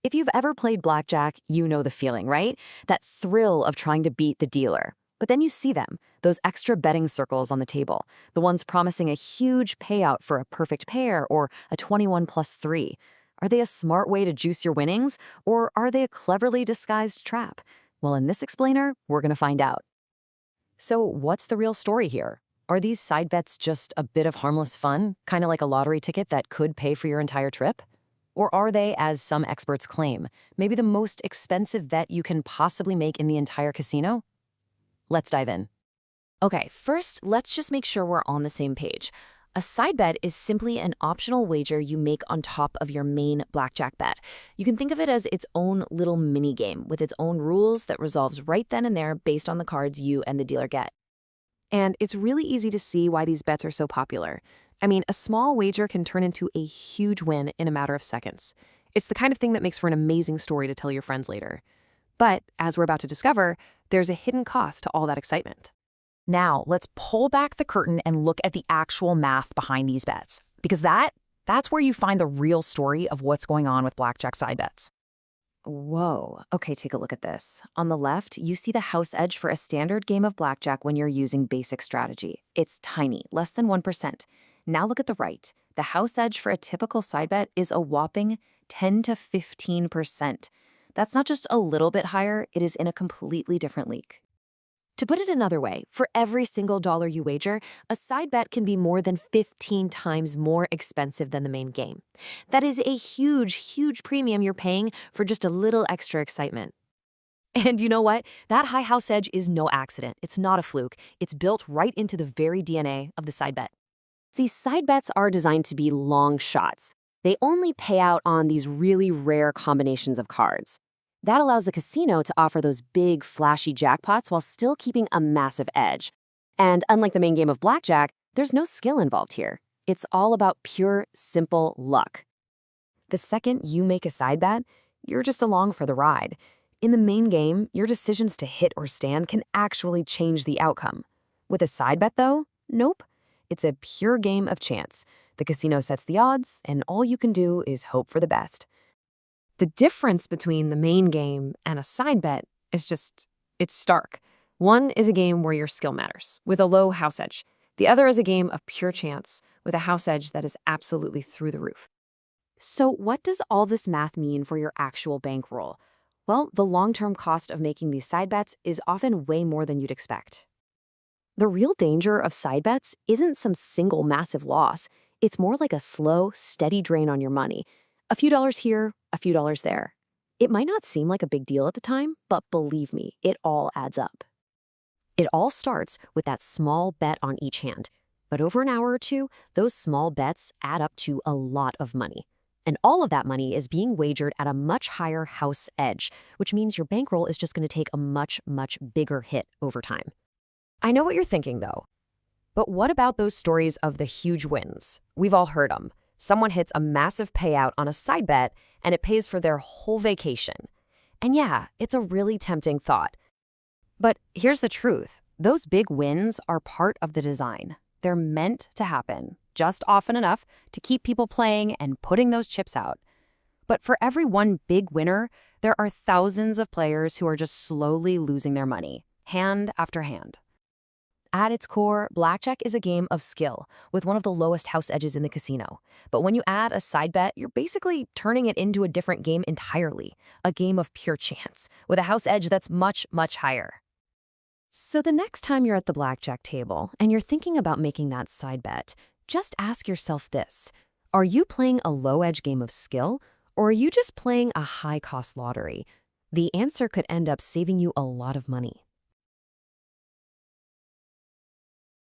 If you've ever played blackjack, you know the feeling, right? That thrill of trying to beat the dealer. But then you see them, those extra betting circles on the table, the ones promising a huge payout for a perfect pair or a 21 plus 3. Are they a smart way to juice your winnings, or are they a cleverly disguised trap? Well, in this explainer, we're going to find out. So what's the real story here? Are these side bets just a bit of harmless fun, kind of like a lottery ticket that could pay for your entire trip? Or are they, as some experts claim, maybe the most expensive bet you can possibly make in the entire casino? Let's dive in. Okay, first, let's just make sure we're on the same page. A side bet is simply an optional wager you make on top of your main blackjack bet. You can think of it as its own little mini game with its own rules that resolves right then and there based on the cards you and the dealer get. And it's really easy to see why these bets are so popular. I mean, a small wager can turn into a huge win in a matter of seconds. It's the kind of thing that makes for an amazing story to tell your friends later. But, as we're about to discover, there's a hidden cost to all that excitement. Now, let's pull back the curtain and look at the actual math behind these bets, because that's where you find the real story of what's going on with blackjack side bets. Whoa, okay, take a look at this. On the left, you see the house edge for a standard game of blackjack when you're using basic strategy. It's tiny, less than 1%. Now look at the right. The house edge for a typical side bet is a whopping 10 to 15%. That's not just a little bit higher, it is in a completely different league. To put it another way, for every single dollar you wager, a side bet can be more than 15 times more expensive than the main game. That is a huge, huge premium you're paying for just a little extra excitement. And you know what? That high house edge is no accident. It's not a fluke. It's built right into the very DNA of the side bet. See, side bets are designed to be long shots. They only pay out on these really rare combinations of cards. That allows the casino to offer those big, flashy jackpots while still keeping a massive edge. And unlike the main game of blackjack, there's no skill involved here. It's all about pure, simple luck. The second you make a side bet, you're just along for the ride. In the main game, your decisions to hit or stand can actually change the outcome. With a side bet, though, nope. It's a pure game of chance. The casino sets the odds, and all you can do is hope for the best. The difference between the main game and a side bet is it's stark. One is a game where your skill matters, with a low house edge. The other is a game of pure chance, with a house edge that is absolutely through the roof. So what does all this math mean for your actual bankroll? Well, the long-term cost of making these side bets is often way more than you'd expect. The real danger of side bets isn't some single massive loss. It's more like a slow, steady drain on your money. A few dollars here, a few dollars there. It might not seem like a big deal at the time, but believe me, it all adds up. It all starts with that small bet on each hand. But over an hour or two, those small bets add up to a lot of money. And all of that money is being wagered at a much higher house edge, which means your bankroll is just going to take a much, much bigger hit over time. I know what you're thinking, though. But what about those stories of the huge wins? We've all heard them. Someone hits a massive payout on a side bet, and it pays for their whole vacation. And yeah, it's a really tempting thought. But here's the truth. Those big wins are part of the design. They're meant to happen, just often enough to keep people playing and putting those chips out. But for every one big winner, there are thousands of players who are just slowly losing their money, hand after hand. At its core, blackjack is a game of skill, with one of the lowest house edges in the casino. But when you add a side bet, you're basically turning it into a different game entirely, a game of pure chance, with a house edge that's much, much higher. So the next time you're at the blackjack table and you're thinking about making that side bet, just ask yourself this. Are you playing a low-edge game of skill, or are you just playing a high-cost lottery? The answer could end up saving you a lot of money.